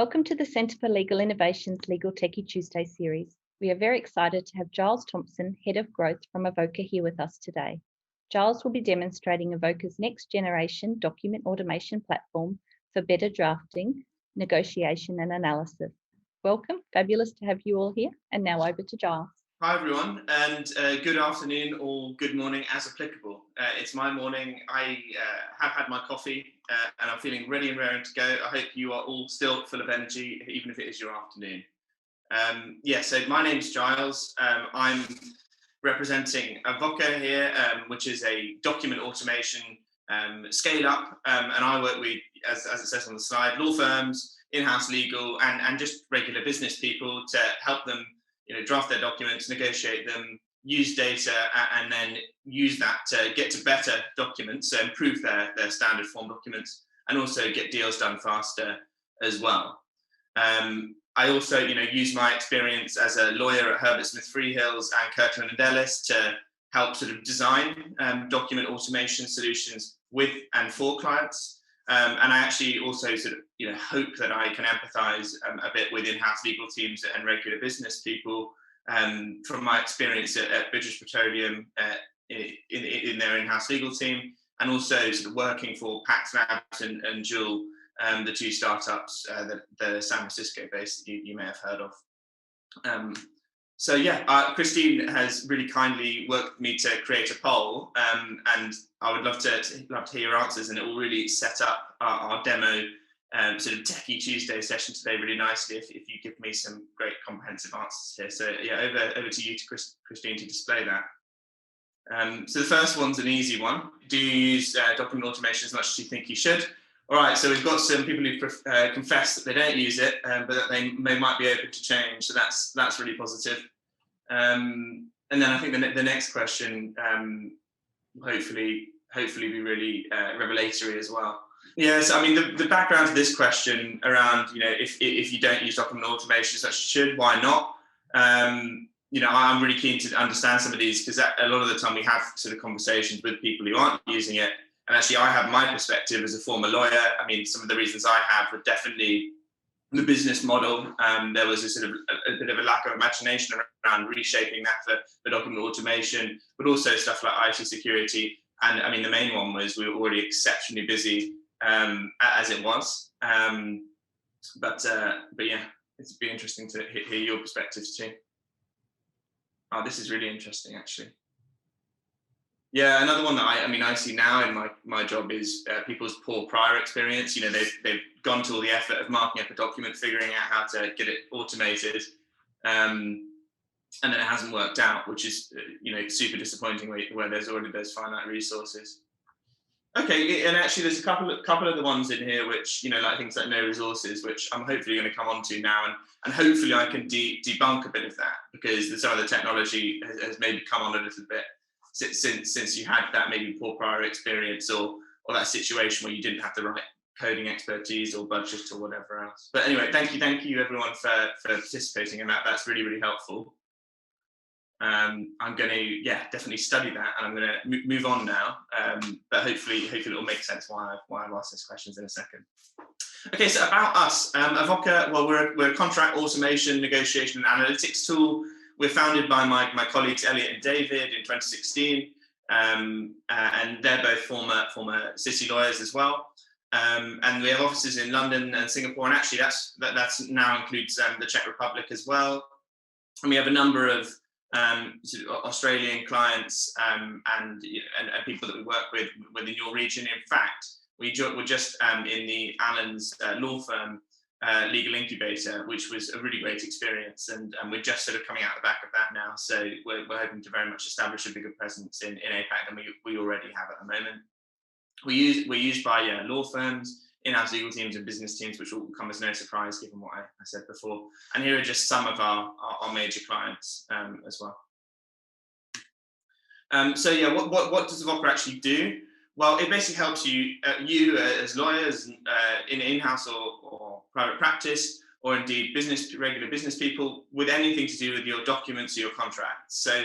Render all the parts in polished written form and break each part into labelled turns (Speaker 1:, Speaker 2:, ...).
Speaker 1: Welcome to the Centre for Legal Innovation's Legal Techy Tuesday series. We are very excited to have Giles Thompson, Head of Growth from Avvoka, here with us today. Giles will be demonstrating Avvoka's next generation document automation platform for better drafting, negotiation and analysis. Welcome, fabulous to have you all here. And now over to Giles.
Speaker 2: Hi everyone, and good afternoon or good morning as applicable. It's my morning. I have had my coffee and I'm feeling ready and raring to go. I hope you are all still full of energy, even if it is your afternoon. So my name's Giles. I'm representing Avvoka here, which is a document automation scale up, and I work with, as it says on the slide, law firms, in-house legal, and just regular business people to help them draft their documents, negotiate them, use data, and then use that to get to better documents, so improve their standard form documents, and also get deals done faster as well. I also, use my experience as a lawyer at Herbert Smith Freehills and Kirkland & Ellis to help sort of design document automation solutions with and for clients. And I actually also sort of, hope that I can empathise a bit with in-house legal teams and regular business people from my experience at British Petroleum in their in-house legal team, and also sort of working for Pax Labs and Joule, the two startups that are San Francisco based that you may have heard of. Christine has really kindly worked with me to create a poll, and I would love to hear your answers, and it will really set up our demo sort of Techy Tuesday session today really nicely if you give me some great comprehensive answers here. So yeah, over to you, Christine, to display that. So the first one's an easy one. Do you use document automation as much as you think you should? All right, so we've got some people who confess that they don't use it, but that they might be open to change. So that's really positive. And then I think the next question hopefully be really revelatory as well. Yes, I mean the background to this question around if you don't use document automation as much as you should, why not? I'm really keen to understand some of these, because a lot of the time we have sort of conversations with people who aren't using it. And actually, I have my perspective as a former lawyer. I mean, some of the reasons I have were definitely the business model. There was a sort of a bit of a lack of imagination around reshaping that for document automation, but also stuff like IT security. And I mean, the main one was we were already exceptionally busy as it was. But yeah, it'd be interesting to hear your perspectives too. Oh, this is really interesting, actually. Yeah, another one that I see now in my job is people's poor prior experience. They've gone to all the effort of marking up a document, figuring out how to get it automated, and then it hasn't worked out, which is super disappointing where there's already those finite resources. Okay, and actually there's a couple of the ones in here which like things like no resources, which I'm hopefully going to come on to now, and hopefully I can debunk a bit of that, because some of the technology has maybe come on a little bit since you had that maybe poor prior experience or that situation where you didn't have the right coding expertise or budget or whatever else. But anyway, thank you everyone for participating in that. That's really, really helpful. I'm going to definitely study that, and I'm going to move on now. But hopefully it'll make sense why I've asked those questions in a second. Okay, so about us, Avvoka. Well, we're a contract automation, negotiation, and analytics tool. We're founded by my colleagues Elliot and David in 2016, and they're both former city lawyers as well. And we have offices in London and Singapore, and actually that's now includes the Czech Republic as well. And we have a number of sort of Australian clients and people that we work with within your region. In fact, we're just in the Allen's law firm legal incubator, which was a really great experience, and we're just sort of coming out the back of that now. So we're hoping to very much establish a bigger presence in APAC than we already have at the moment. We're used by law firms, in-house legal teams, and business teams, which will come as no surprise given what I said before. And here are just some of our major clients as well. What does Avvoka actually do? Well, it basically helps you as lawyers in in-house or private practice, or indeed regular business people, with anything to do with your documents or your contracts. So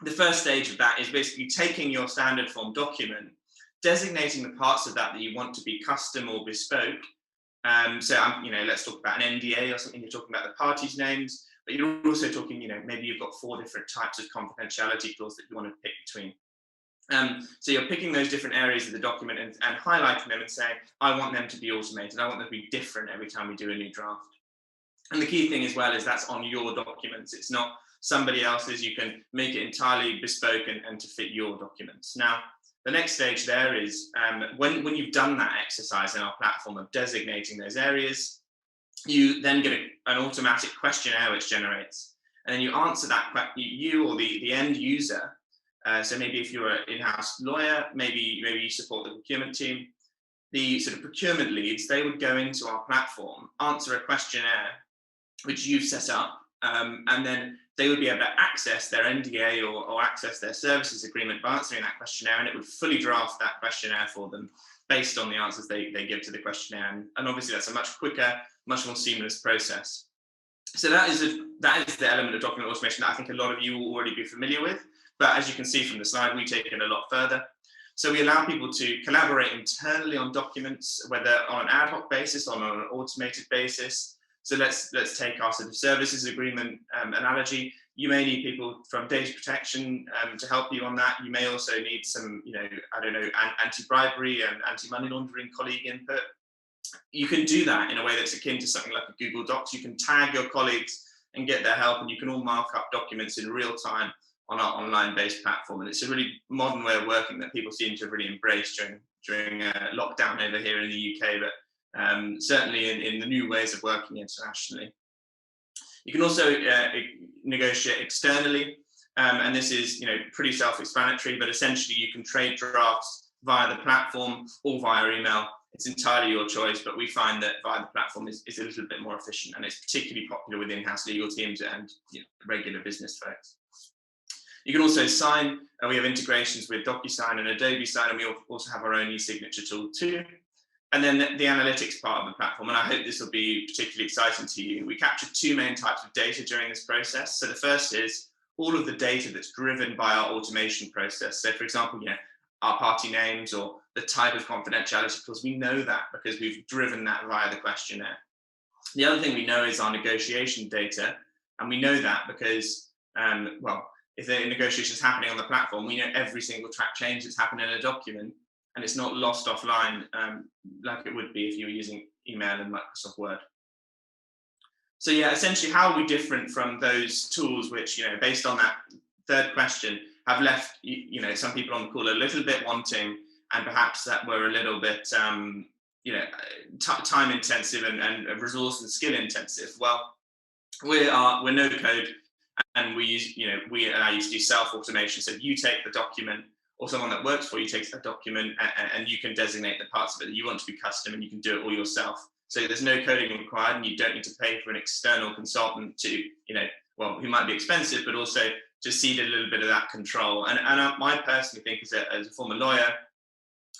Speaker 2: the first stage of that is basically taking your standard form document, designating the parts of that you want to be custom or bespoke, Let's talk about an NDA or something. You're talking about the parties' names, but you're also talking, maybe you've got 4 different types of confidentiality clause that you want to pick between. So you're picking those different areas of the document and highlighting them and saying, I want them to be automated. I want them to be different every time we do a new draft. And the key thing as well is that's on your documents. It's not somebody else's. You can make it entirely bespoke and to fit your documents. Now, the next stage there is when you've done that exercise in our platform of designating those areas, you then get an automatic questionnaire which generates. And then you answer that, you or the end user. So maybe if you're an in-house lawyer, maybe you support the procurement team, the sort of procurement leads, they would go into our platform, answer a questionnaire which you've set up, and then they would be able to access their NDA or access their services agreement by answering that questionnaire, and it would fully draft that questionnaire for them based on the answers they give to the questionnaire. And obviously that's a much quicker, much more seamless process. So that is the element of document automation that I think a lot of you will already be familiar with. But as you can see from the slide, we take it a lot further. So we allow people to collaborate internally on documents, whether on an ad hoc basis or on an automated basis. So let's take our sort of services agreement analogy. You may need people from data protection to help you on that. You may also need some, anti-bribery and anti-money laundering colleague input. You can do that in a way that's akin to something like a Google Docs. You can tag your colleagues and get their help, and you can all mark up documents in real time on our online-based platform. And it's a really modern way of working that people seem to have really embraced during lockdown over here in the UK, but certainly in the new ways of working internationally. You can also negotiate externally, and this is pretty self-explanatory, but essentially you can trade drafts via the platform or via email. It's entirely your choice, but we find that via the platform is a little bit more efficient, and it's particularly popular with in-house legal teams and regular business folks. You can also sign, and we have integrations with DocuSign and Adobe Sign, and we also have our own e-signature tool too. And then the analytics part of the platform, and I hope this will be particularly exciting to you. We capture 2 main types of data during this process. So the first is all of the data that's driven by our automation process. So for example, our party names or the type of confidentiality clause, we know that because we've driven that via the questionnaire. The other thing we know is our negotiation data, and we know that because, if the negotiation is happening on the platform, we know every single track change that's happened in a document, and it's not lost offline like it would be if you were using email and Microsoft Word. So essentially, how are we different from those tools which, based on that third question, have left some people on the call a little bit wanting, and perhaps that were a little bit time intensive and resource and skill intensive? Well, we're no code, and we allow you to do self-automation. So you take the document, or someone that works for you takes a document, and you can designate the parts of it that you want to be custom, and you can do it all yourself. So there's no coding required, and you don't need to pay for an external consultant to, who might be expensive, but also to cede a little bit of that control. And I personally think as a former lawyer,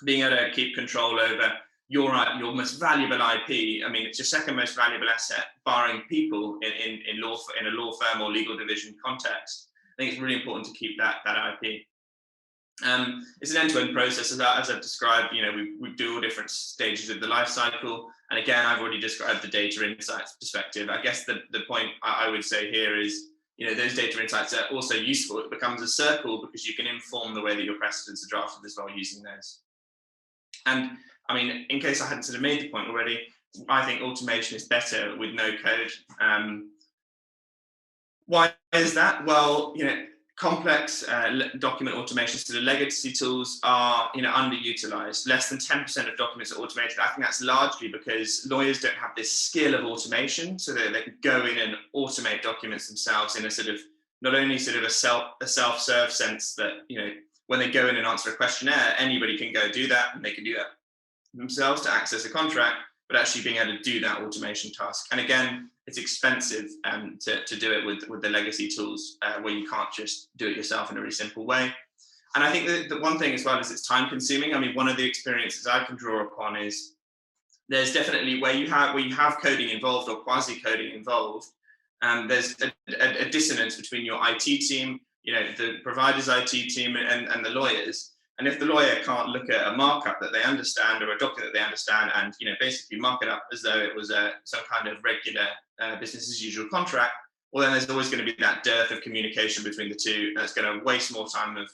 Speaker 2: being able to keep control over your most valuable IP, it's your second most valuable asset, barring people in a law firm or legal division context. I think it's really important to keep that IP. It's an end-to-end process, as I've described. We do all different stages of the life cycle, and again, I've already described the data insights perspective. I guess the point I would say here is, those data insights are also useful. It becomes a circle because you can inform the way that your precedents are drafted as well using those. And in case I hadn't sort of made the point already, I think automation is better with no code. Why is that? Well, complex document automation, so the legacy tools are underutilized. Less than 10% of documents are automated. I think that's largely because lawyers don't have this skill of automation, so that they can go in and automate documents themselves in a sort of, not only sort of a self-serve sense that, when they go in and answer a questionnaire, anybody can go do that, and they can do that themselves to access a contract, but actually being able to do that automation task. And again, it's expensive to do it with the legacy tools where you can't just do it yourself in a really simple way. And I think that one thing as well is it's time consuming. One of the experiences I can draw upon is there's definitely where you have coding involved or quasi-coding involved, there's a dissonance between your IT team, the provider's IT team and the lawyers. And if the lawyer can't look at a markup that they understand or a document that they understand and basically mark it up as though it was some kind of regular business as usual contract, well, then there's always going to be that dearth of communication between the two. That's going to waste more time of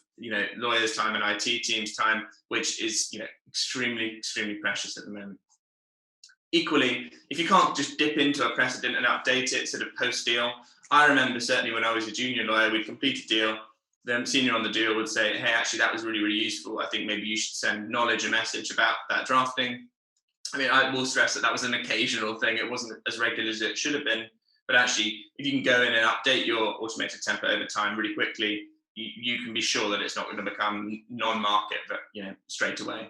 Speaker 2: lawyers' time and IT teams' time, which is extremely precious at the moment. Equally, if you can't just dip into a precedent and update it sort of post deal, I remember certainly when I was a junior lawyer, we'd complete a deal. The senior on the deal would say, hey, actually, that was really useful. I think maybe you should send knowledge a message about that drafting. I mean, I will stress that was an occasional thing. It wasn't as regular as it should have been. But actually, if you can go in and update your automated template over time really quickly, you can be sure that it's not going to become non-market, but straight away.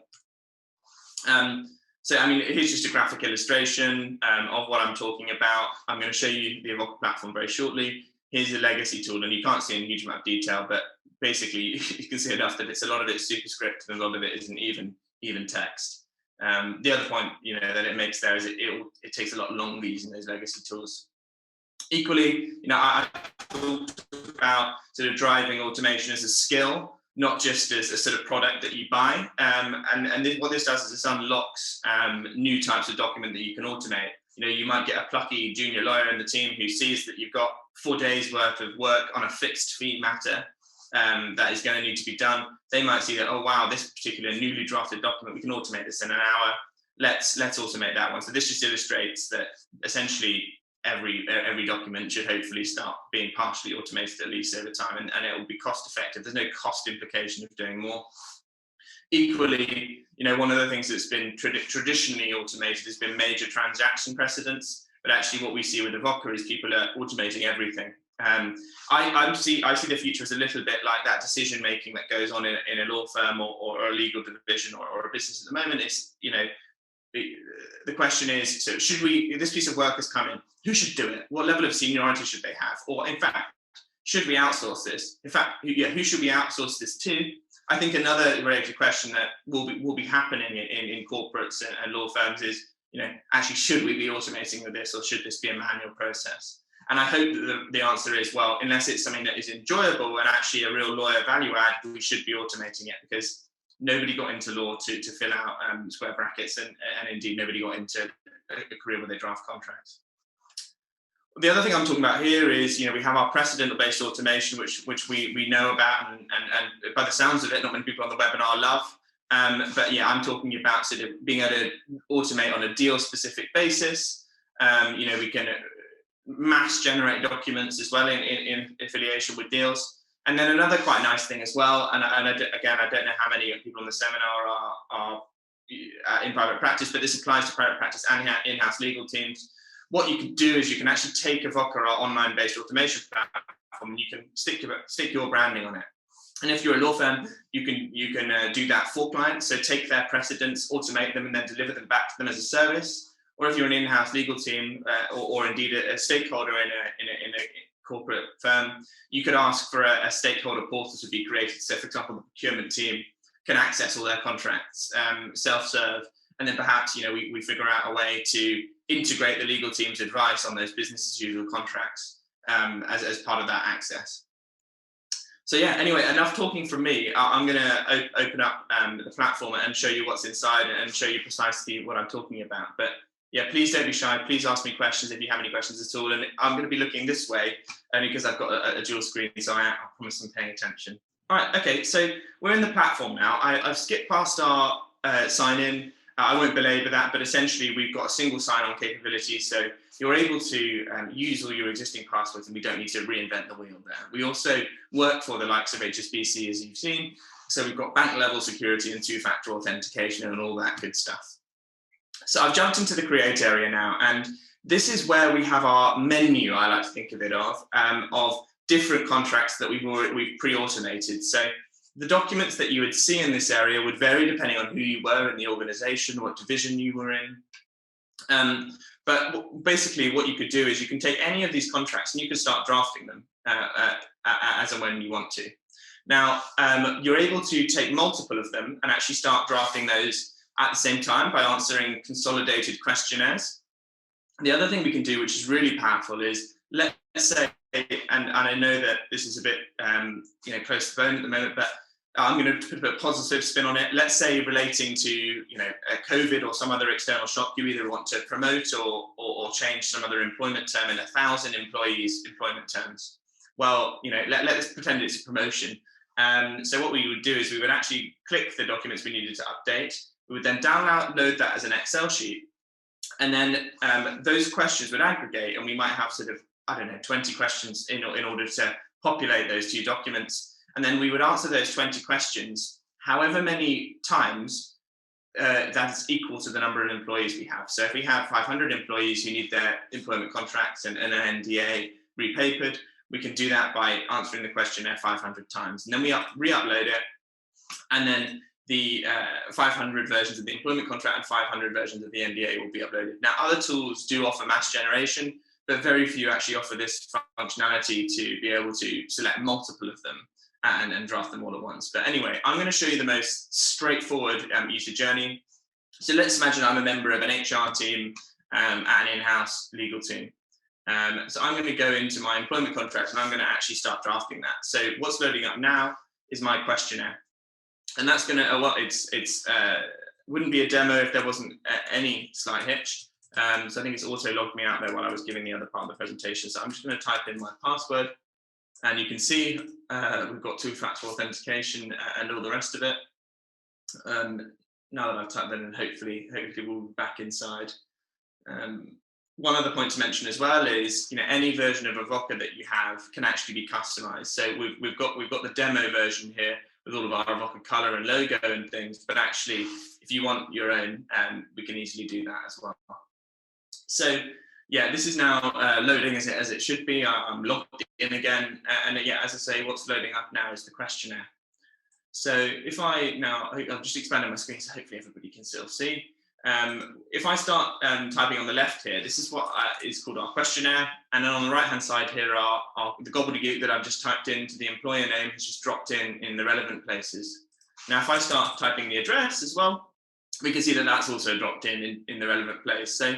Speaker 2: So, I mean, here's just a graphic illustration of what I'm talking about. I'm going to show you the Avvoka platform very shortly. Here's a legacy tool, and you can't see in a huge amount of detail, but basically you can see enough that a lot of it is superscript and a lot of it isn't even text. The other point that it makes there is it takes a lot longer using those legacy tools. Equally, I talked about sort of driving automation as a skill, not just as a sort of product that you buy. And what this does is this unlocks new types of document that you can automate. You might get a plucky junior lawyer in the team who sees that you've got 4 days worth of work on a fixed fee matter that is going to need to be done. They might see that, oh wow, this particular newly drafted document, we can automate this in an hour. Let's automate that one. So this just illustrates that essentially every document should hopefully start being partially automated at least over time, and it will be cost effective. There's no cost implication of doing more. Equally, one of the things that's been traditionally automated has been major transaction precedents, but actually what we see with Avvoka is people are automating everything. I see the future as a little bit like that decision making that goes on in a law firm or a legal division or a business at the moment. It's the question is, so this piece of work has come in, who should do it? What level of seniority should they have? Or in fact, should we outsource this? In fact, who should we outsource this to? I think another related question that will be happening in corporates and law firms is, actually, should we be automating with this, or should this be a manual process? And I hope that the answer is, well, unless it's something that is enjoyable and actually a real lawyer value add, we should be automating it, because nobody got into law to fill out square brackets, and indeed nobody got into a career where they draft contracts. The other thing I'm talking about here is, we have our precedent-based automation, which we know about, and by the sounds of it, not many people on the webinar love. But yeah, I'm talking about sort of being able to automate on a deal-specific basis. We can mass generate documents as well in affiliation with deals. And then another quite nice thing as well, and again, I don't know how many people on the seminar are in private practice, but this applies to private practice and in-house legal teams. What you can do is you can actually take Avvoka, our online-based automation platform, and you can stick your branding on it. And if you're a law firm, you can do that for clients. So take their precedents, automate them, and then deliver them back to them as a service. Or if you're an in-house legal team, or indeed a stakeholder in a corporate firm, you could ask for a stakeholder portal to be created. So, for example, the procurement team can access all their contracts, self-serve, and then perhaps we figure out a way to integrate the legal team's advice on those business as usual contracts as part of that access. So yeah, anyway, enough talking from me. I'm going to open up the platform and show you what's inside and show you precisely what I'm talking about. But yeah, please don't be shy. Please ask me questions if you have any questions at all. And I'm going to be looking this way only because I've got a dual screen, so I promise I'm paying attention. All right, okay, so we're in the platform now. I've skipped past our sign in. I won't belabor that, but essentially we've got a single sign-on capability, so you're able to use all your existing passwords, and we don't need to reinvent the wheel there. We also work for the likes of HSBC, as you've seen, so we've got bank-level security and two-factor authentication and all that good stuff. So I've jumped into the create area now, and this is where we have our menu, I like to think of it of different contracts that we've pre-automated. So the documents that you would see in this area would vary depending on who you were in the organization, what division you were in. But basically what you could do is you can take any of these contracts and you can start drafting them as and when you want to. Now, you're able to take multiple of them and actually start drafting those at the same time by answering consolidated questionnaires. The other thing we can do, which is really powerful, is let's say, and I know that this is a bit close to the bone at the moment, but I'm going to put a positive spin on it. Let's say relating to COVID or some other external shock, you either want to promote or change some other employment term in 1,000 employees employment terms. Well, let's pretend it's a promotion. So what we would do is we would actually click the documents we needed to update. We would then download that as an Excel sheet, and then those questions would aggregate, and we might have sort of 20 questions in order to populate those two documents. And then we would answer those 20 questions however many times that's equal to the number of employees we have. So if we have 500 employees who need their employment contracts and an NDA repapered, we can do that by answering the questionnaire 500 times. And then we re-upload it, and then the 500 versions of the employment contract and 500 versions of the NDA will be uploaded. Now, other tools do offer mass generation, but very few actually offer this functionality to be able to select multiple of them and draft them all at once. But anyway, I'm going to show you the most straightforward user journey. So let's imagine I'm a member of an HR team at an in-house legal team. So I'm going to go into my employment contract and I'm going to actually start drafting that. So what's loading up now is my questionnaire. And that's going to, wouldn't be a demo if there wasn't any slight hitch. So I think it's also logged me out there while I was giving the other part of the presentation. So I'm just going to type in my password. And you can see we've got two-factor authentication and all the rest of it. Now that I've typed that in, hopefully we'll be back inside. One other point to mention as well is, any version of Avvoka that you have can actually be customized. So we've got the demo version here with all of our Avvoka color and logo and things. But actually, if you want your own, we can easily do that as well. So yeah, this is now loading as it should be. I'm logged in again, and yeah, as I say, what's loading up now is the questionnaire. So if I'm just expanding my screen so hopefully everybody can still see. If I start typing on the left here, this is what is called our questionnaire, and then on the right-hand side here are the gobbledygook that I've just typed into the employer name has just dropped in the relevant places. Now, if I start typing the address as well, we can see that that's also dropped in the relevant place. So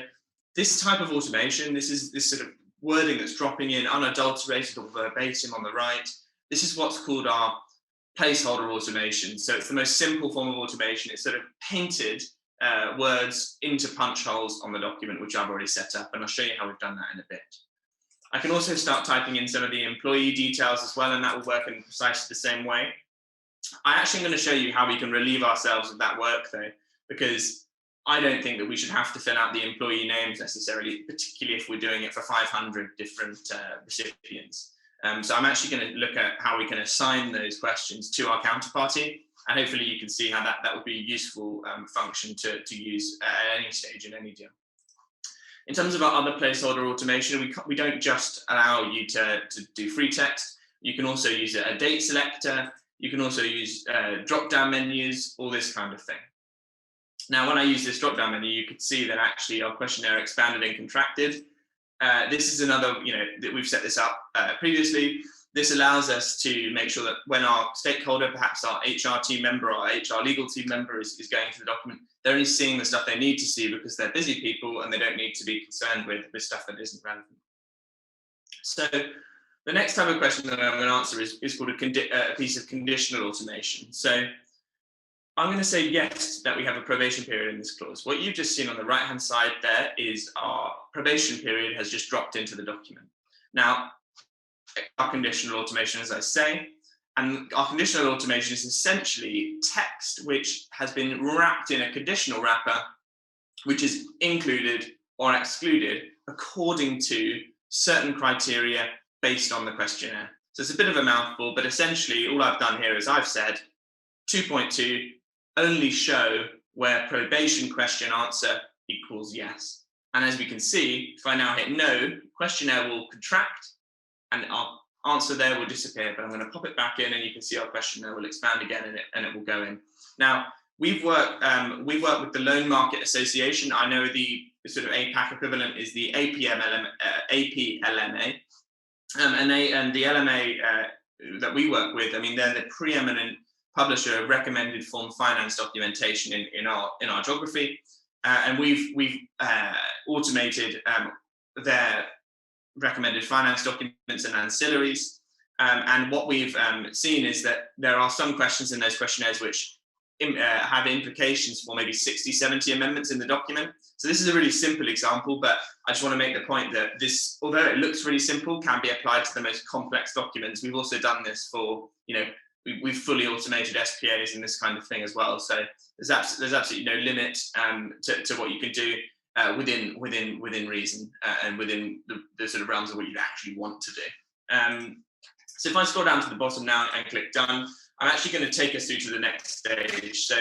Speaker 2: this type of automation, this sort of wording that's dropping in unadulterated or verbatim on the right, this is what's called our placeholder automation. So it's the most simple form of automation. It's sort of painted words into punch holes on the document, which I've already set up, and I'll show you how we've done that in a bit. I can also start typing in some of the employee details as well, and that will work in precisely the same way. I'm actually going to show you how we can relieve ourselves of that work though, because I don't think that we should have to fill out the employee names necessarily, particularly if we're doing it for 500 different recipients. So I'm actually going to look at how we can assign those questions to our counterparty, and hopefully you can see how that would be a useful function to use at any stage in any deal. In terms of our other placeholder automation, we don't just allow you to do free text. You can also use a date selector. You can also use drop-down menus, all this kind of thing. Now, when I use this drop-down menu, you could see that actually our questionnaire expanded and contracted. This is another, that we've set this up previously. This allows us to make sure that when our stakeholder, perhaps our HR team member or HR legal team member is going to the document, they're only seeing the stuff they need to see because they're busy people and they don't need to be concerned with stuff that isn't relevant. So the next type of question that I'm going to answer is called a piece of conditional automation. So I'm going to say yes, that we have a probation period in this clause. What you've just seen on the right-hand side there is our probation period has just dropped into the document. Now, our conditional automation, as I say, and our conditional automation is essentially text which has been wrapped in a conditional wrapper, which is included or excluded according to certain criteria based on the questionnaire. So it's a bit of a mouthful, but essentially all I've done here is I've said 2.2 only show where probation question answer equals yes. And as we can see, if I now hit no, questionnaire will contract and our answer there will disappear, but I'm going to pop it back in and you can see our questionnaire will expand again and it will go in. Now, we've worked with the Loan Market Association. I know the sort of APAC equivalent is the APLMA, and the LMA that we work with, I mean, they're the preeminent publisher of recommended form finance documentation in our geography, and we've automated their recommended finance documents and ancillaries, And what we've seen is that there are some questions in those questionnaires which have implications for maybe 60, 70 amendments in the document. So this is a really simple example, but I just want to make the point that this, although it looks really simple, can be applied to the most complex documents. We've also done this for, we've fully automated SPAs and this kind of thing as well. So there's absolutely no limit to what you can do within reason and within the sort of realms of what you actually want to do. So if I scroll down to the bottom now and click done, I'm actually going to take us through to the next stage. So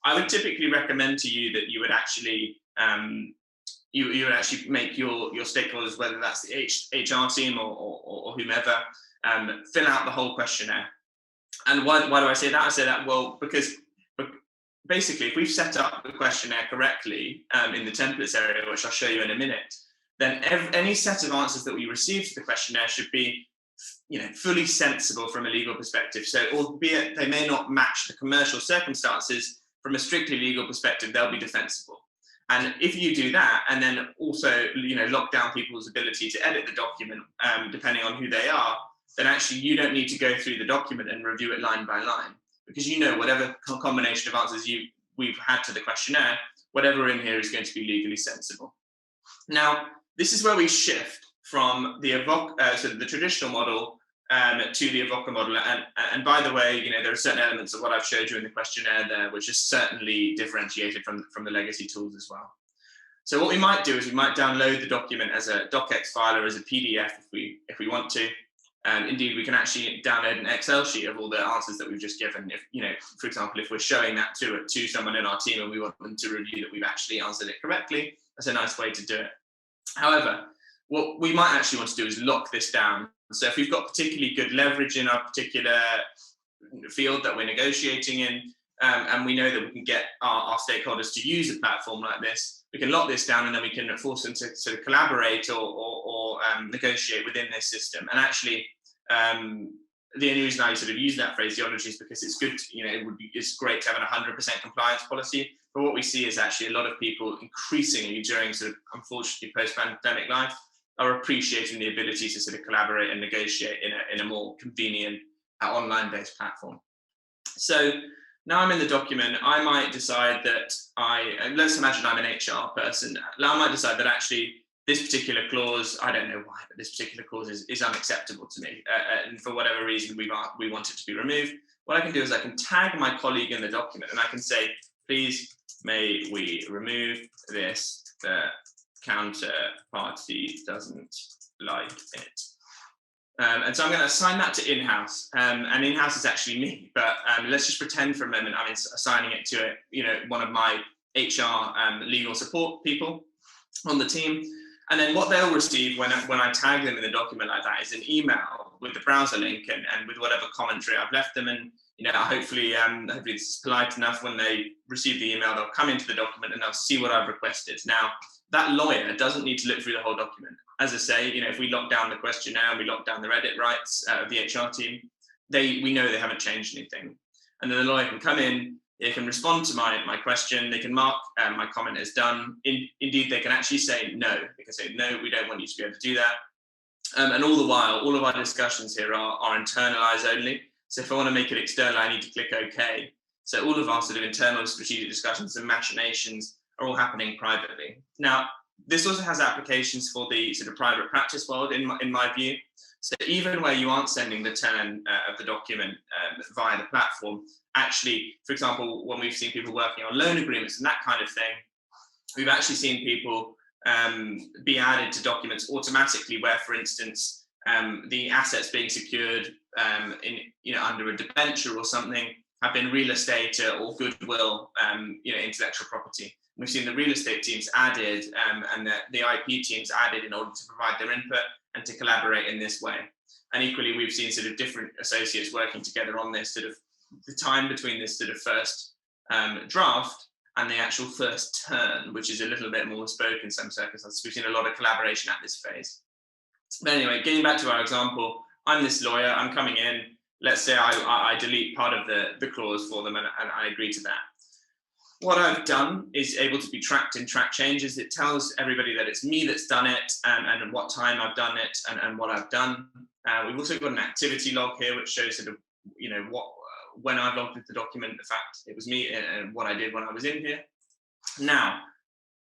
Speaker 2: I would typically recommend to you that you would actually you would actually make your stakeholders, whether that's the HR team or whomever, fill out the whole questionnaire. And why do I say that? I say that, well, because basically, if we've set up the questionnaire correctly in the templates area, which I'll show you in a minute, then any set of answers that we receive to the questionnaire should be fully sensible from a legal perspective. So albeit they may not match the commercial circumstances, from a strictly legal perspective, they'll be defensible. And if you do that, and then also lock down people's ability to edit the document, depending on who they are, then actually you don't need to go through the document and review it line by line, because whatever combination of answers we've had to the questionnaire, whatever in here is going to be legally sensible. Now, this is where we shift from the Avvoka, so the traditional model, to the Avvoka model. And by the way, there are certain elements of what I've showed you in the questionnaire there, which is certainly differentiated from the legacy tools as well. So what we might do is we might download the document as a docx file or as a PDF if we want to. Indeed, we can actually download an Excel sheet of all the answers that we've just given. If for example, if we're showing that to someone in our team and we want them to review that we've actually answered it correctly, that's a nice way to do it. However, what we might actually want to do is lock this down. So if we've got particularly good leverage in our particular field that we're negotiating in, and we know that we can get our stakeholders to use a platform like this, we can lock this down and then we can force them to sort of collaborate or negotiate within this system. And actually, the only reason I sort of use that phraseology is because it's good, it's great to have a 100% compliance policy. But what we see is actually a lot of people increasingly during sort of, unfortunately, post-pandemic life are appreciating the ability to sort of collaborate and negotiate in a more convenient online-based platform. So now I'm in the document, I might decide that let's imagine I'm an HR person. Now I might decide that actually this particular clause, I don't know why, but this particular clause is unacceptable to me. And for whatever reason, we want it to be removed. What I can do is I can tag my colleague in the document and I can say, please, may we remove this? The counterparty doesn't like it. And so I'm going to assign that to in-house. And in-house is actually me, but let's just pretend for a moment I'm assigning it to one of my HR legal support people on the team. And then what they'll receive when I tag them in the document like that is an email with the browser link and with whatever commentary I've left them. And hopefully this is polite enough. When they receive the email, they'll come into the document and they'll see what I've requested. Now, that lawyer doesn't need to look through the whole document. As I say, if we lock down the questionnaire and we lock down their edit rights of the HR team, we know they haven't changed anything. And then the lawyer can come in, they can respond to my question, they can mark my comment as done. Indeed, they can actually say no. They can say, no, we don't want you to be able to do that. And all the while, all of our discussions here are internalized only. So if I want to make it external, I need to click OK. So all of our sort of internal strategic discussions and machinations are all happening privately. Now, this also has applications for the sort of private practice world, in my view. So even where you aren't sending the turn of the document via the platform, actually, for example, when we've seen people working on loan agreements and that kind of thing, we've actually seen people be added to documents automatically where, for instance, the assets being secured under a debenture or something have been real estate or goodwill, intellectual property. We've seen the real estate teams added and the IP teams added in order to provide their input and to collaborate in this way. And equally, we've seen sort of different associates working together on this sort of the time between this sort of first draft and the actual first turn, which is a little bit more bespoke in some circumstances. We've seen a lot of collaboration at this phase. But anyway, getting back to our example, I'm this lawyer, I'm coming in. Let's say I delete part of the clause for them and I agree to that. What I've done is able to be tracked in track changes. It tells everybody that it's me that's done it and what time I've done it and what I've done. We've also got an activity log here, which shows sort of, when I've logged into the document, the fact it was me and what I did when I was in here. Now,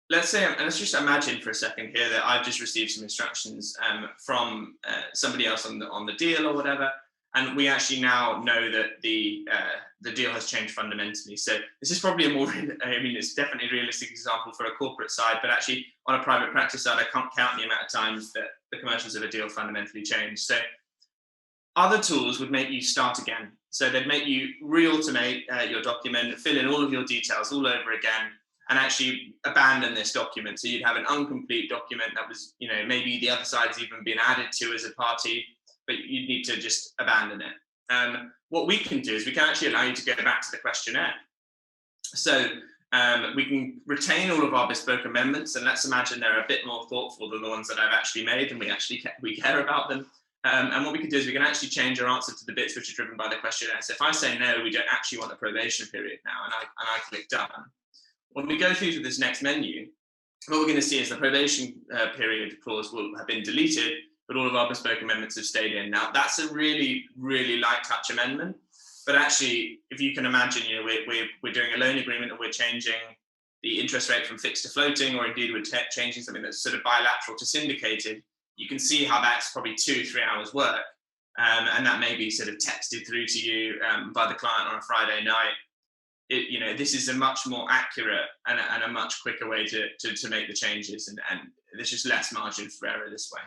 Speaker 2: let's just imagine for a second here that I've just received some instructions from somebody else on the deal or whatever, and we actually now know that the deal has changed fundamentally. So this is probably it's definitely a realistic example for a corporate side, but actually on a private practice side, I can't count the amount of times that the commercials of a deal fundamentally change. So other tools would make you start again. So they'd make you re-automate your document, fill in all of your details all over again, and actually abandon this document. So you'd have an incomplete document that was, maybe the other side's even been added to as a party, but you'd need to just abandon it. What we can do is we can actually allow you to go back to the questionnaire. So we can retain all of our bespoke amendments, and let's imagine they're a bit more thoughtful than the ones that I've actually made, and we care about them. And what we can do is we can actually change our answer to the bits which are driven by the questionnaire. So if I say no, we don't actually want the probation period now, and I click done. When we go through to this next menu, what we're going to see is the probation period clause will have been deleted, but all of our bespoke amendments have stayed in. Now, that's a really, really light touch amendment. But actually, if you can imagine, we're doing a loan agreement and we're changing the interest rate from fixed to floating, or indeed we're changing something that's sort of bilateral to syndicated, you can see how that's probably 2-3 hours work. And that may be sort of texted through to you by the client on a Friday night. This is a much more accurate and a much quicker way to make the changes, and there's just less margin for error this way.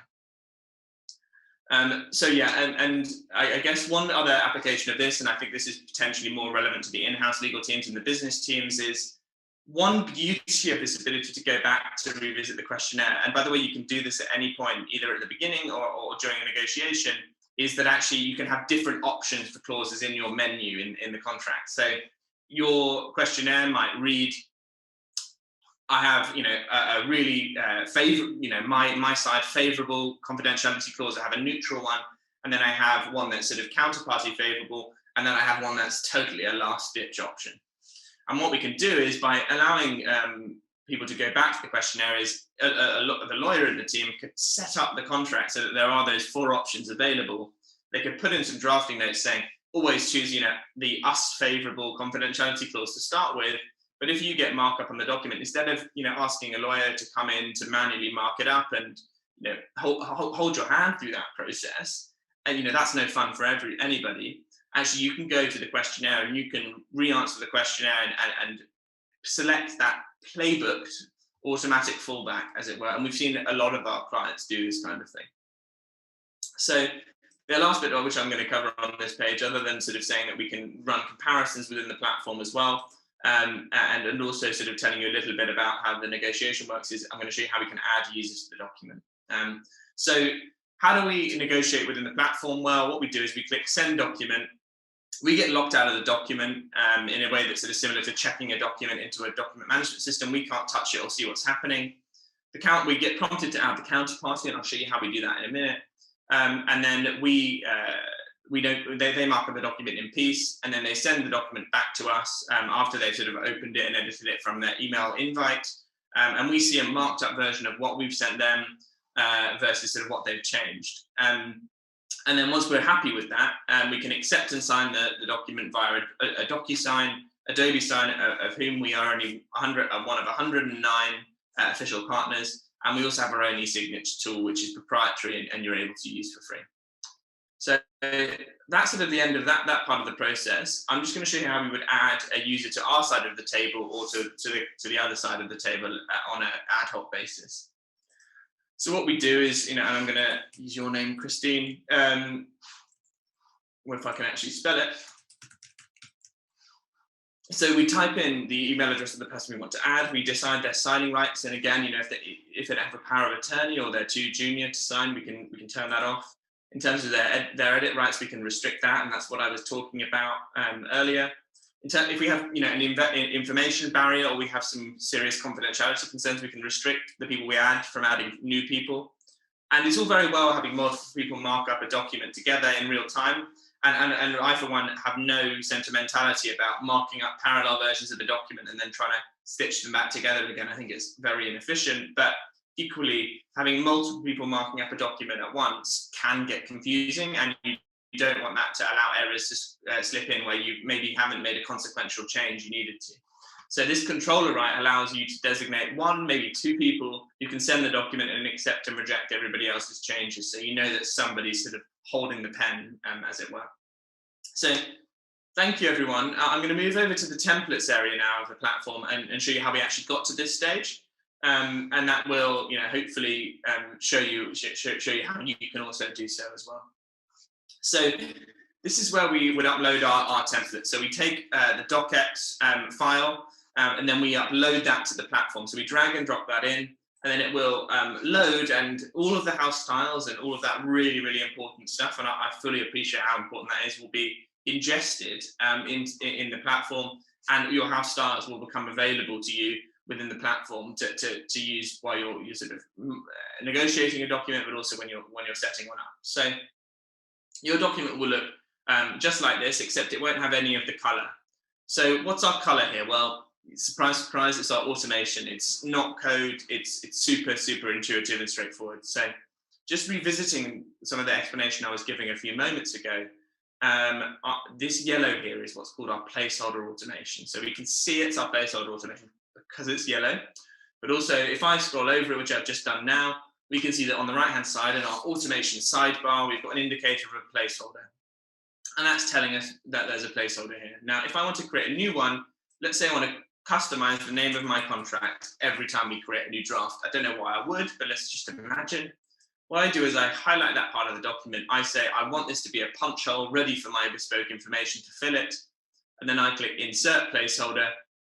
Speaker 2: And I guess one other application of this, and I think this is potentially more relevant to the in-house legal teams and the business teams, is one beauty of this ability to go back to revisit the questionnaire. And by the way, you can do this at any point, either at the beginning or during a negotiation, is that actually you can have different options for clauses in your menu in the contract. So your questionnaire might read, I have, a really my side favorable confidentiality clause. I have a neutral one, and then I have one that's sort of counterparty favorable, and then I have one that's totally a last ditch option. And what we can do is, by allowing people to go back to the questionnaire, is the lawyer in the team could set up the contract so that there are those 4 options available. They could put in some drafting notes saying, always choose, the us favorable confidentiality clause to start with. But if you get markup on the document, instead of, asking a lawyer to come in to manually mark it up and, hold your hand through that process, and, that's no fun for anybody. Actually, you can go to the questionnaire and you can re-answer the questionnaire and select that playbooked automatic fallback, as it were. And we've seen a lot of our clients do this kind of thing. So the last bit, which I'm going to cover on this page, other than sort of saying that we can run comparisons within the platform as well, and also sort of telling you a little bit about how the negotiation works, is I'm going to show you how we can add users to the document. So how do we negotiate within the platform? Well, what we do is we click send document. We get locked out of the document in a way that's sort of similar to checking a document into a document management system. We can't touch it or see what's happening. We get prompted to add the counterparty, and I'll show you how we do that in a minute. And then they mark up the document in peace, and then they send the document back to us after they've sort of opened it and edited it from their email invite. And we see a marked up version of what we've sent them versus sort of what they've changed. And then once we're happy with that, we can accept and sign the document via a DocuSign, Adobe Sign, of whom we are only one of 109 official partners. And we also have our own e-signature tool, which is proprietary and you're able to use for free. So that's sort of the end of that part of the process. I'm just going to show you how we would add a user to our side of the table or to the other side of the table on an ad hoc basis. So what we do is, and I'm going to use your name, Christine, if I can actually spell it. So we type in the email address of the person we want to add. We decide their signing rights, and again, if they have a power of attorney or they're too junior to sign, we can turn that off. In terms of their edit rights, we can restrict that, and that's what I was talking about earlier. If we have an information barrier, or we have some serious confidentiality concerns, we can restrict the people we add from adding new people. And it's all very well having multiple people mark up a document together in real time. And I, for one, have no sentimentality about marking up parallel versions of the document and then trying to stitch them back together again. I think it's very inefficient. But equally, having multiple people marking up a document at once can get confusing, and you don't want that to allow errors to slip in where you maybe haven't made a consequential change you needed to. So this controller right allows you to designate one, maybe two people who can send the document and accept and reject everybody else's changes. So you know that somebody's sort of holding the pen, as it were. So thank you, everyone. I'm going to move over to the templates area now of the platform and show you how we actually got to this stage. And that will, hopefully show you how you can also do so as well. So this is where we would upload our template. So we take the docx file, and then we upload that to the platform. So we drag and drop that in, and then it will load, and all of the house styles and all of that really, really important stuff, and I fully appreciate how important that is, will be ingested in the platform, and your house styles will become available to you within the platform to use while you're sort of negotiating a document, but also when you're setting one up. So your document will look just like this, except it won't have any of the color. So what's our color here? Well, surprise, surprise, it's our automation. It's not code. It's super, super intuitive and straightforward. So just revisiting some of the explanation I was giving a few moments ago, this yellow here is what's called our placeholder automation. So we can see it's our placeholder automation because it's yellow. But also, if I scroll over it, which I've just done now, we can see that on the right-hand side in our automation sidebar, we've got an indicator of a placeholder. And that's telling us that there's a placeholder here. Now, if I want to create a new one, let's say I want to customize the name of my contract every time we create a new draft. I don't know why I would, but let's just imagine. What I do is I highlight that part of the document. I say, I want this to be a punch hole ready for my bespoke information to fill it. And then I click Insert Placeholder.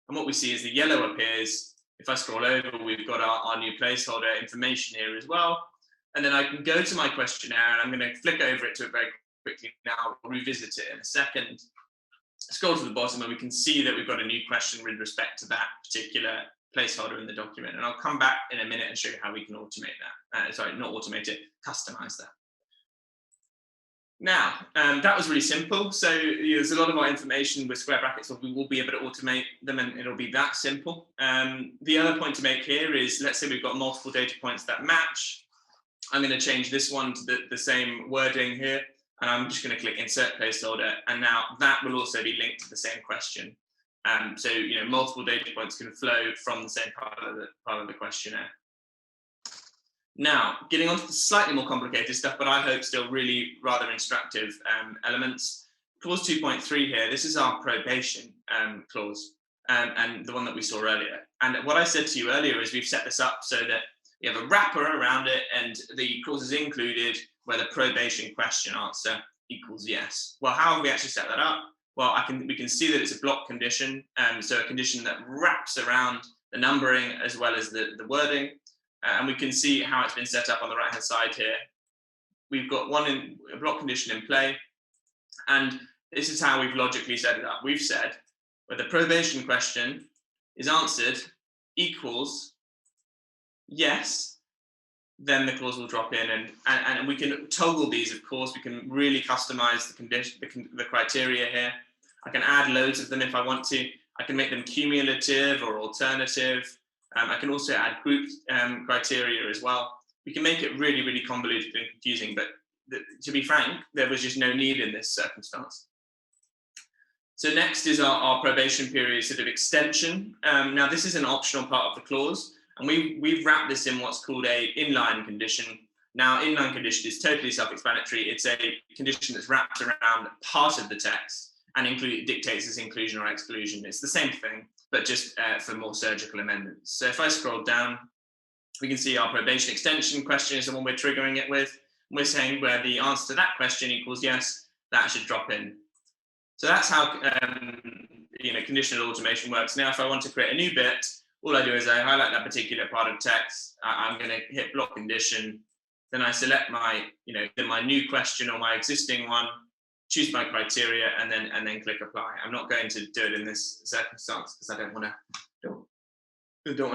Speaker 2: And what we see is the yellow appears. If I scroll over, we've got our new placeholder information here as well. And then I can go to my questionnaire, and I'm going to flick over it to it very quickly now. I'll revisit it in a second. Scroll to the bottom, and we can see that we've got a new question with respect to that particular placeholder in the document. And I'll come back in a minute and show you how we can automate that. Sorry, not automate it, customize that. Now, that was really simple. So there's a lot of our information with square brackets, so we will be able to automate them, and it'll be that simple. The other point to make here is, let's say we've got multiple data points that match. I'm going to change this one to the same wording here, and I'm just going to click Insert Placeholder, and now that will also be linked to the same question. So multiple data points can flow from the same part of the questionnaire. Now, getting on to the slightly more complicated stuff, but I hope still really rather instructive elements. Clause 2.3 here, this is our probation clause, and the one that we saw earlier. And what I said to you earlier is we've set this up so that we have a wrapper around it, and the clauses included where the probation question answer equals yes. Well, how have we actually set that up? Well, we can see that it's a block condition, so a condition that wraps around the numbering as well as the wording. And we can see how it's been set up on the right-hand side here. We've got a block condition in play, and this is how we've logically set it up. We've said where the probation question is answered equals yes, then the clause will drop in, and we can toggle these. Of course, we can really customize the condition, the criteria here. I can add loads of them if I want to. I can make them cumulative or alternative. I can also add grouped criteria as well. We can make it really, really convoluted and confusing, but to be frank, there was just no need in this circumstance. So next is our probation period sort of extension. Now, this is an optional part of the clause, and we've wrapped this in what's called a inline condition. Now, inline condition is totally self-explanatory. It's a condition that's wrapped around part of the text and dictates its inclusion or exclusion. It's the same thing, but just for more surgical amendments. So if I scroll down, we can see our probation extension question is the one we're triggering it with. We're saying where the answer to that question equals yes, that should drop in. So that's how conditional automation works. Now, if I want to create a new bit, all I do is I highlight that particular part of text. I'm going to hit block condition. Then I select my new question or my existing one, choose my criteria, and then click apply. I'm not going to do it in this circumstance because I don't want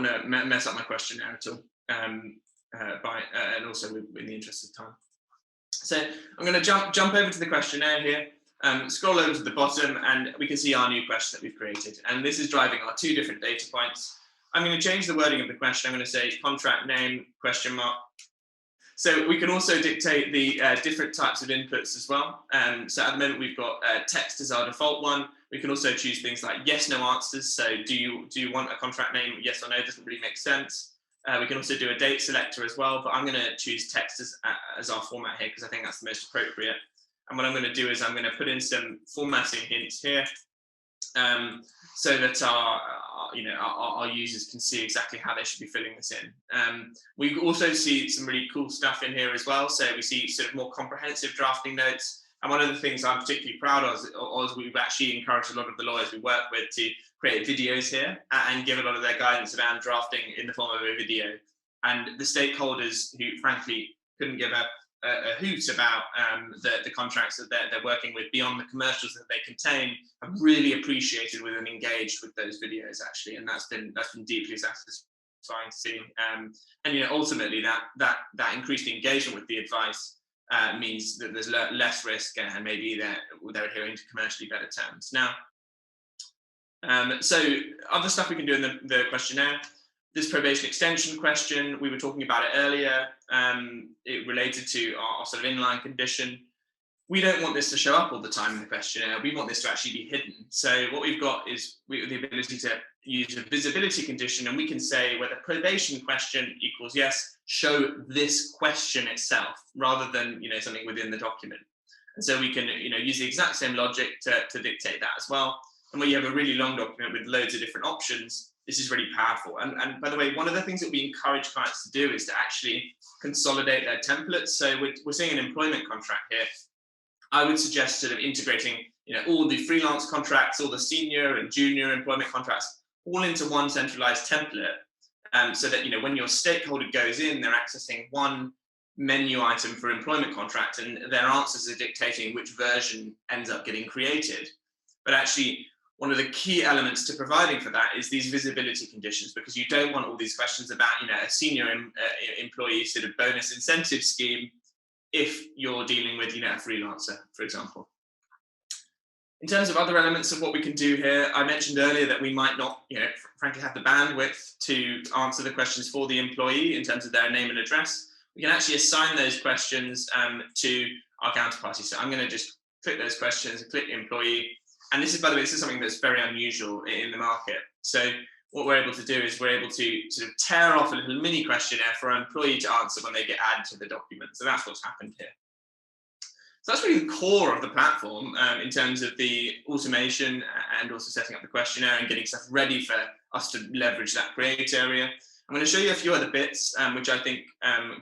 Speaker 2: to mess up my questionnaire at all. And also in the interest of time. So I'm going to jump over to the questionnaire here. Scroll over to the bottom, and we can see our new question that we've created. And this is driving our two different data points. I'm going to change the wording of the question. I'm going to say contract name, question mark. So we can also dictate the different types of inputs as well. So at the moment we've got text as our default one. We can also choose things like yes, no answers. So do you want a contract name? Yes or no, doesn't really make sense. We can also do a date selector as well, but I'm going to choose text as our format here because I think that's the most appropriate. And what I'm going to do is I'm going to put in some formatting hints here so that our users can see exactly how they should be filling this in. We also see some really cool stuff in here as well. So we see sort of more comprehensive drafting notes. And one of the things I'm particularly proud of is we've actually encouraged a lot of the lawyers we work with to create videos here and give a lot of their guidance around drafting in the form of a video. And the stakeholders who frankly couldn't give a hoot about the contracts that they're working with beyond the commercials that they contain have really appreciated with and engaged with those videos actually, and that's been deeply satisfying to see. And ultimately that increased engagement with the advice means that there's less risk and maybe they're adhering to commercially better terms. Now, so other stuff we can do in the questionnaire. This probation extension question, we were talking about it earlier. It related to our sort of inline condition. We don't want this to show up all the time in the questionnaire. We want this to actually be hidden. So what we've got is the ability to use a visibility condition, and we can say whether probation question equals yes, show this question itself, rather than something within the document. And so we can use the exact same logic to dictate that as well. And when you have a really long document with loads of different options, this is really powerful. And by the way, one of the things that we encourage clients to do is to actually consolidate their templates. So we're seeing an employment contract here. I would suggest sort of integrating all the freelance contracts, all the senior and junior employment contracts, all into one centralized template, so that when your stakeholder goes in, they're accessing one menu item for employment contract, and their answers are dictating which version ends up getting created. But actually, one of the key elements to providing for that is these visibility conditions, because you don't want all these questions about a senior employee sort of bonus incentive scheme if you're dealing with a freelancer, for example. In terms of other elements of what we can do here, I mentioned earlier that we might not frankly have the bandwidth to answer the questions for the employee in terms of their name and address. We can actually assign those questions to our counterparty. So I'm going to just click those questions and click employee. And this is, by the way, this is something that's very unusual in the market. So what we're able to do is we're able to sort of tear off a little mini questionnaire for an employee to answer when they get added to the document. So that's what's happened here. So that's really the core of the platform in terms of the automation and also setting up the questionnaire and getting stuff ready for us to leverage that create area. I'm going to show you a few other bits which I think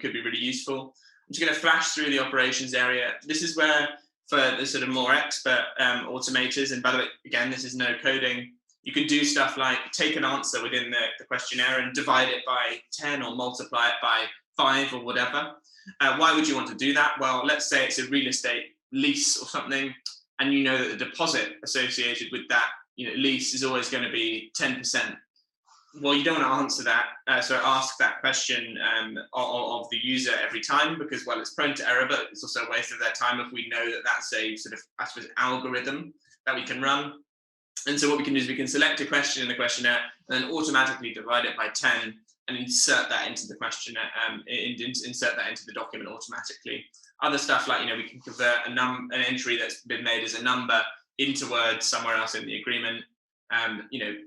Speaker 2: could be really useful. I'm just going to flash through the operations area. This is where, for the sort of more expert automators, and by the way, again, this is no coding, you can do stuff like take an answer within the questionnaire and divide it by 10 or multiply it by 5 or whatever. Why would you want to do that? Well, let's say it's a real estate lease or something, and you know that the deposit associated with that lease is always going to be 10%. Well, you don't want to answer that, so ask that question of the user every time, because, well, it's prone to error, but it's also a waste of their time if we know that that's a sort of, I suppose, algorithm that we can run. And so what we can do is we can select a question in the questionnaire and then automatically divide it by 10 and insert that into the questionnaire, insert that into the document automatically. Other stuff like, we can convert an entry that's been made as a number into words somewhere else in the agreement.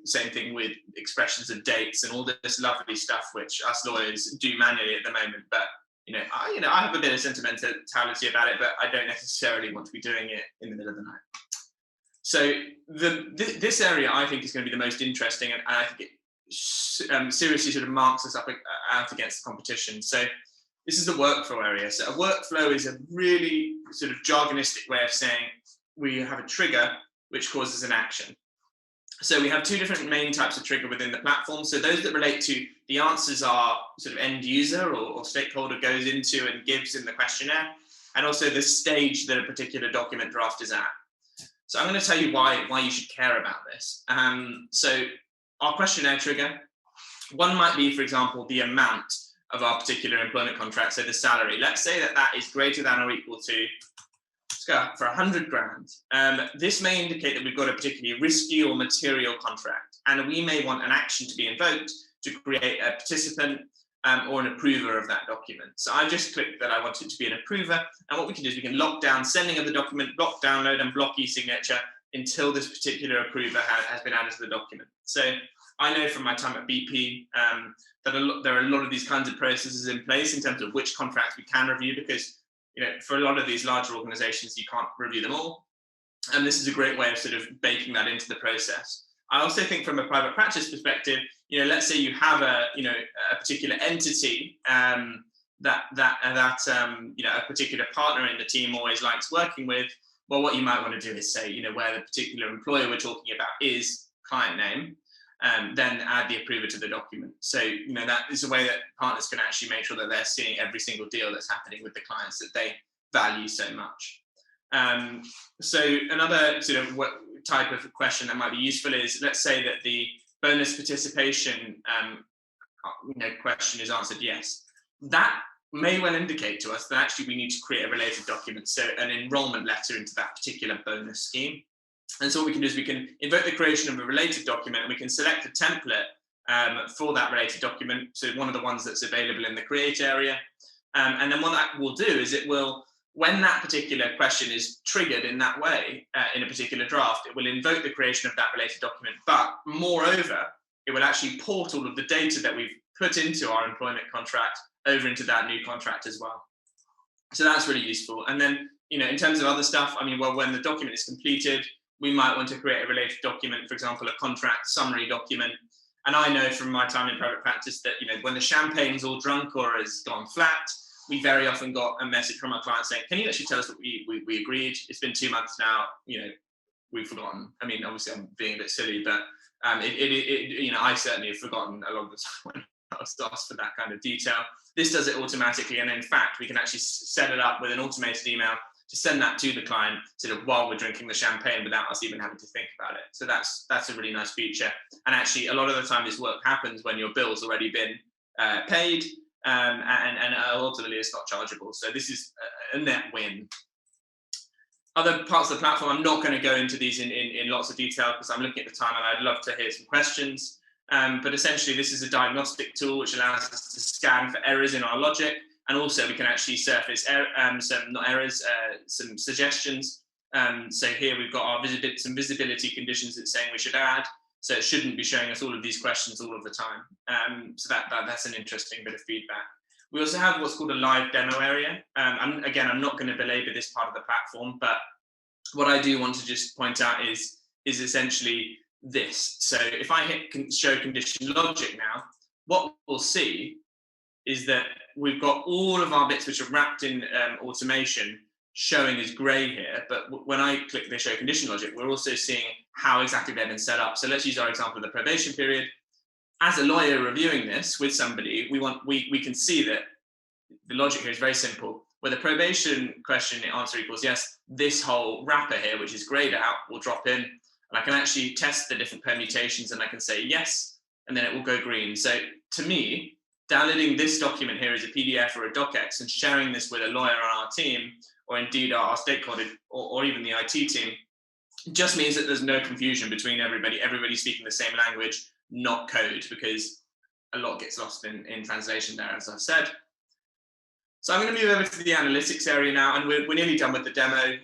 Speaker 2: Same thing with expressions of dates and all this lovely stuff which us lawyers do manually at the moment. But I have a bit of sentimentality about it, but I don't necessarily want to be doing it in the middle of the night. So this area I think is going to be the most interesting, and I think it seriously sort of marks us up out against the competition. So this is the workflow area. So a workflow is a really sort of jargonistic way of saying we have a trigger which causes an action. So we have two different main types of trigger within the platform. So those that relate to the answers are sort of end user or stakeholder goes into and gives in the questionnaire, and also the stage that a particular document draft is at. So I'm going to tell you why you should care about this. So our questionnaire trigger, one might be, for example, the amount of our particular employment contract, so the salary. Let's say that is greater than or equal to, let's go for 100 grand. This may indicate that we've got a particularly risky or material contract, and we may want an action to be invoked to create a participant or an approver of that document. So I just clicked that I want it to be an approver. And what we can do is we can lock down sending of the document, block download, and block e-signature until this particular approver has been added to the document. So I know from my time at BP that there are a lot of these kinds of processes in place in terms of which contracts we can review, because for a lot of these larger organizations, you can't review them all. And this is a great way of sort of baking that into the process. I also think from a private practice perspective, let's say you have a particular entity that a particular partner in the team always likes working with. Well, what you might want to do is say, where the particular employer we're talking about is client name, then add the approver to the document. So, that is a way that partners can actually make sure that they're seeing every single deal that's happening with the clients that they value so much. So another sort of type of question that might be useful is, let's say that the bonus participation question is answered yes. That may well indicate to us that actually we need to create a related document, so an enrollment letter into that particular bonus scheme. And so what we can do is we can invoke the creation of a related document, and we can select a template for that related document, so one of the ones that's available in the create area. And then what that will do is it will, when that particular question is triggered in that way, in a particular draft, it will invoke the creation of that related document. But moreover, it will actually port all of the data that we've put into our employment contract over into that new contract as well. So that's really useful. And then, in terms of other stuff, when the document is completed, we might want to create a related document, for example, a contract summary document. And I know from my time in private practice that, when the champagne's all drunk or has gone flat, we very often got a message from our client saying, can you actually tell us what we agreed? It's been 2 months now, we've forgotten. Obviously I'm being a bit silly, but I certainly have forgotten a lot of the time when I was asked for that kind of detail. This does it automatically. And in fact, we can actually set it up with an automated email to send that to the client sort of while we're drinking the champagne without us even having to think about it. So that's a really nice feature. And actually, a lot of the time this work happens when your bill's already been paid, and ultimately it's not chargeable. So this is a net win. Other parts of the platform, I'm not going to go into these in lots of detail because I'm looking at the time and I'd love to hear some questions. But essentially, this is a diagnostic tool which allows us to scan for errors in our logic. And also we can actually surface some suggestions. So here we've got our some visibility conditions it's saying we should add. So it shouldn't be showing us all of these questions all of the time. So that's an interesting bit of feedback. We also have what's called a live demo area. I'm not going to belabor this part of the platform, but what I do want to just point out is essentially this. So if I hit show condition logic now, what we'll see is that we've got all of our bits which are wrapped in automation showing as gray here. But when I click the show condition logic, we're also seeing how exactly they've been set up. So let's use our example of the probation period. As a lawyer reviewing this with somebody, we can see that the logic here is very simple. Where the probation question answer equals yes, this whole wrapper here, which is grayed out, will drop in. And I can actually test the different permutations and I can say yes, and then it will go green. So to me, downloading this document here as a PDF or a docx and sharing this with a lawyer on our team, or indeed our stakeholder or even the IT team, just means that there's no confusion between everybody speaking the same language, not code, because a lot gets lost in translation there, as I've said. So I'm going to move over to the analytics area now, and we're nearly done with the demo.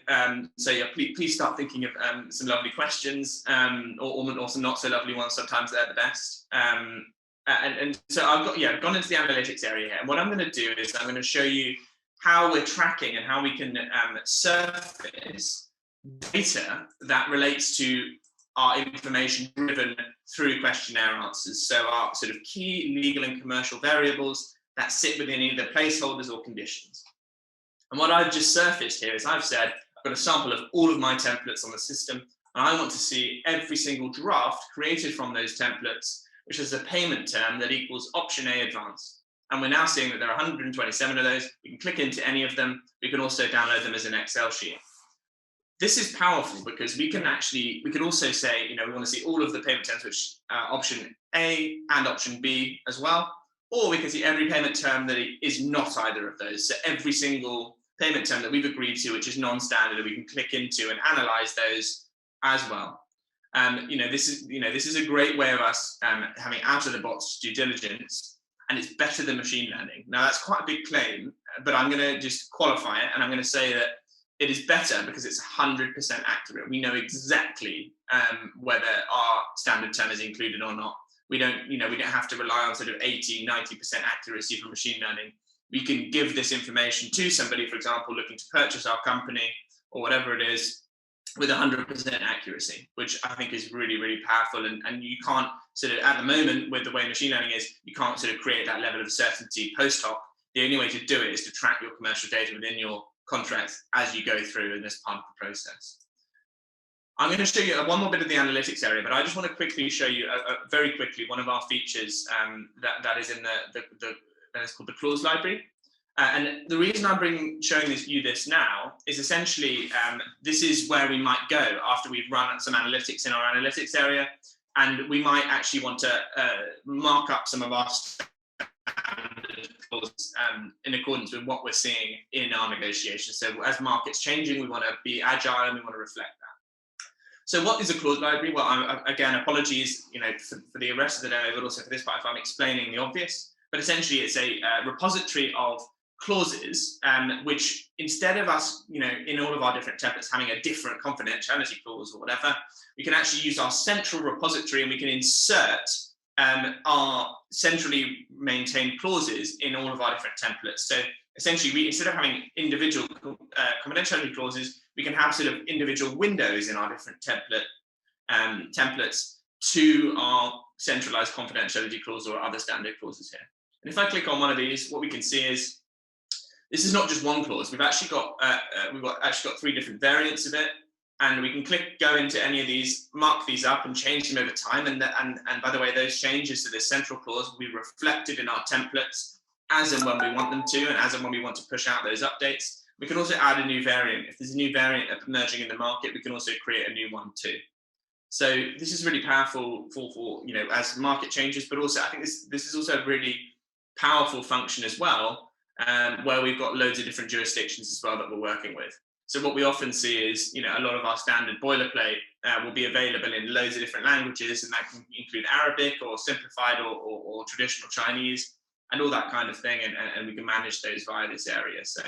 Speaker 2: So yeah, please start thinking of some lovely questions, or some not so lovely ones. Sometimes they're the best. And so I've gone into the analytics area here, and what I'm going to do is I'm going to show you how we're tracking and how we can surface data that relates to our information driven through questionnaire answers. So our sort of key legal and commercial variables that sit within either placeholders or conditions. And what I've just surfaced here is I've said, I've got a sample of all of my templates on the system, and I want to see every single draft created from those templates, which is a payment term that equals option A advance. And we're now seeing that there are 127 of those. We can click into any of them. We can also download them as an Excel sheet. This is powerful because we can also say, we want to see all of the payment terms, which are option A and option B as well. Or we can see every payment term that is not either of those. So every single payment term that we've agreed to, which is non-standard, we can click into and analyze those as well. This is a great way of us having out of the box due diligence, and it's better than machine learning. Now that's quite a big claim, but I'm going to just qualify it, and I'm going to say that it is better because it's 100% accurate. We know exactly whether our standard term is included or not. We don't have to rely on sort of 80, 90% accuracy for machine learning. We can give this information to somebody, for example, looking to purchase our company or whatever it is, with 100% accuracy, which I think is really, really powerful. And you can't sort of, at the moment, with the way machine learning is, you can't sort of create that level of certainty post hoc. The only way to do it is to track your commercial data within your contracts as you go through in this part of the process. I'm going to show you one more bit of the analytics area, but I just want to quickly show you very quickly one of our features that is in that is called the clause library. And the reason I'm showing you this now is essentially this is where we might go after we've run some analytics in our analytics area, and we might actually want to mark up some of our standard clauses in accordance with what we're seeing in our negotiations. So as markets changing, we want to be agile and we want to reflect that. So what is a clause library? Well, again, apologies, for the rest of the demo, but also for this part if I'm explaining the obvious. But essentially, it's a repository of clauses, which instead of us, in all of our different templates having a different confidentiality clause or whatever, we can actually use our central repository and we can insert our centrally maintained clauses in all of our different templates. So essentially, instead of having individual confidentiality clauses, we can have sort of individual windows in our different templates to our centralized confidentiality clause or other standard clauses here. And if I click on one of these, what we can see is this is not just one clause. We've actually got three different variants of it, and we can go into any of these, mark these up, and change them over time. And by the way, those changes to this central clause will be reflected in our templates as and when we want them to, and as and when we want to push out those updates. We can also add a new variant. If there's a new variant emerging in the market, we can also create a new one too. So this is really powerful for as the market changes, but also I think this is also a really powerful function as well, where we've got loads of different jurisdictions as well that we're working with. So what we often see is, a lot of our standard boilerplate will be available in loads of different languages, and that can include Arabic or simplified or traditional Chinese and all that kind of thing, and we can manage those via this area. So,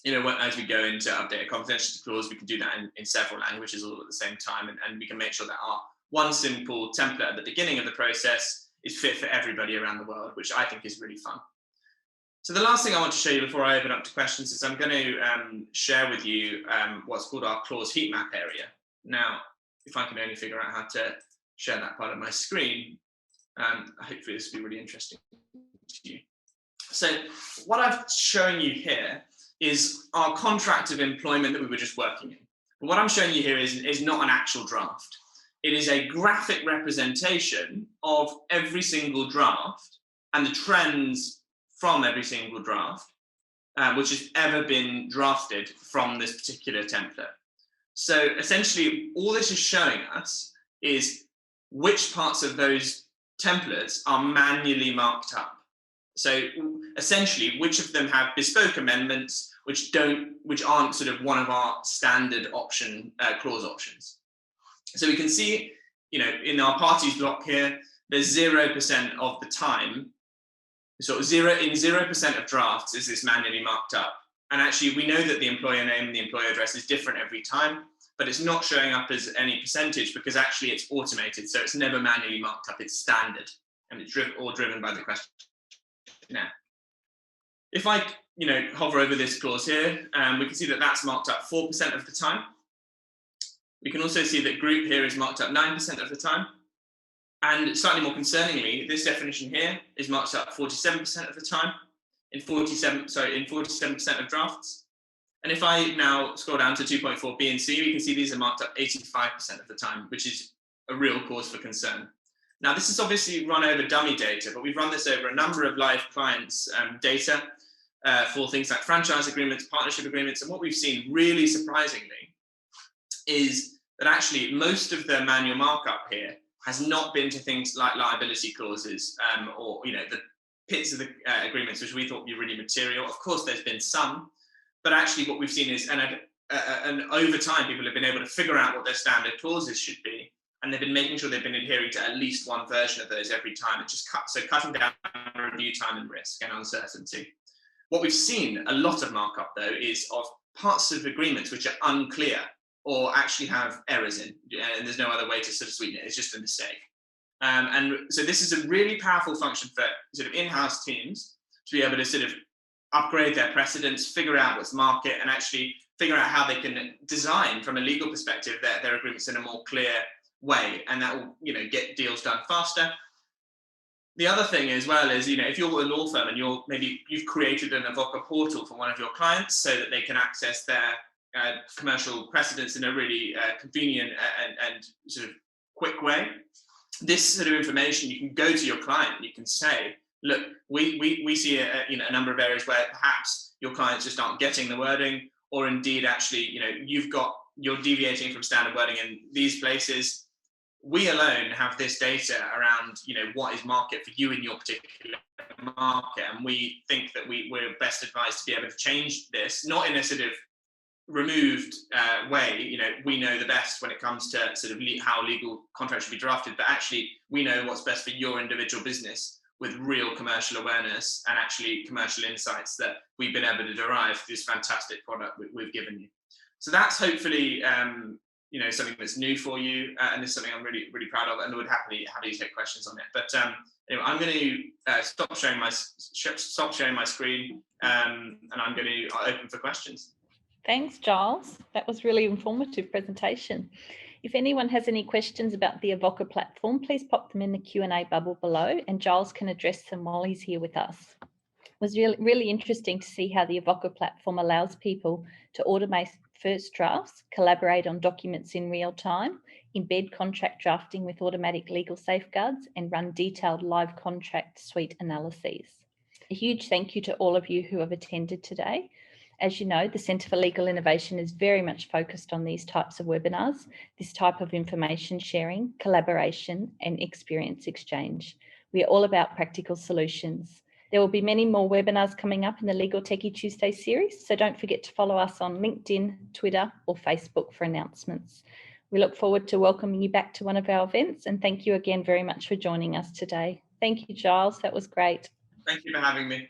Speaker 2: as we go into update a confidentiality clause, we can do that in several languages all at the same time, and we can make sure that our one simple template at the beginning of the process is fit for everybody around the world, which I think is really fun. So the last thing I want to show you before I open up to questions is I'm going to share with you what's called our clause heat map area. Now, if I can only figure out how to share that part of my screen, hopefully this will be really interesting to you. So what I've shown you here is our contract of employment that we were just working in. But what I'm showing you here is not an actual draft. It is a graphic representation of every single draft and the trends from every single draft, which has ever been drafted from this particular template. So essentially, all this is showing us is which parts of those templates are manually marked up. So essentially, which of them have bespoke amendments which aren't sort of one of our standard option clause options. So we can see, in our parties block here, there's 0% of the time. So in 0% of drafts is this manually marked up. And actually, we know that the employer name and the employer address is different every time, but it's not showing up as any percentage because actually it's automated. So it's never manually marked up, it's standard. And it's all driven by the question. Now, if I hover over this clause here, we can see that that's marked up 4% of the time. We can also see that group here is marked up 9% of the time. And slightly more concerningly, this definition here is marked up 47% of the time in 47% of drafts. And if I now scroll down to 2.4 B and C, we can see these are marked up 85% of the time, which is a real cause for concern. Now, this is obviously run over dummy data, but we've run this over a number of live clients' data for things like franchise agreements, partnership agreements. And what we've seen really surprisingly is that actually most of the manual markup here has not been to things like liability clauses or the bits of the agreements which we thought would be really material. Of course, there's been some, but actually what we've seen is, and over time, people have been able to figure out what their standard clauses should be. and they've been making sure they've been adhering to at least one version of those every time. It just cutting down review time and risk and uncertainty. What we've seen a lot of markup, though, is of parts of agreements which are unclear or actually have errors in, and there's no other way to sort of sweeten it. It's just a mistake. And so this is a really powerful function for sort of in-house teams to be able to sort of upgrade their precedents, figure out what's market, and actually figure out how they can design from a legal perspective their agreements in a more clear way, and that will, you know, get deals done faster. The other thing as well is, you know, if you're a law firm and you've created an Avvoka portal for one of your clients so that they can access their commercial precedents in a really convenient and sort of quick way. This sort of information, you can go to your client and you can say, look, we see a number of areas where perhaps your clients just aren't getting the wording, or indeed actually, you know, you're deviating from standard wording in these places. We alone have this data around, you know, what is market for you in your particular market, and we think that we're best advised to be able to change this, not in a sort of removed way. You know, we know the best when it comes to sort of how legal contracts should be drafted, but actually we know what's best for your individual business with real commercial awareness and actually commercial insights that we've been able to derive through this fantastic product we've given you. So that's hopefully you know, something that's new for you, and this is something I'm really, really proud of, and would happily take questions on it. But anyway, I'm going to stop sharing my screen, and I'm going to open for questions.
Speaker 1: Thanks, Giles. That was really informative presentation. If anyone has any questions about the Avvoka platform, please pop them in the Q&A bubble below, and Giles can address them while he's here with us. It was really interesting to see how the Avvoka platform allows people to automate first drafts, collaborate on documents in real time, embed contract drafting with automatic legal safeguards, and run detailed live contract suite analyses. A huge thank you to all of you who have attended today. As you know, the Centre for Legal Innovation is very much focused on these types of webinars, this type of information sharing, collaboration, and experience exchange. We are all about practical solutions. There will be many more webinars coming up in the Legal Techy Tuesday series, so don't forget to follow us on LinkedIn, Twitter, or Facebook for announcements. We look forward to welcoming you back to one of our events, and thank you again very much for joining us today. Thank you, Giles. That was great.
Speaker 2: Thank you for having me.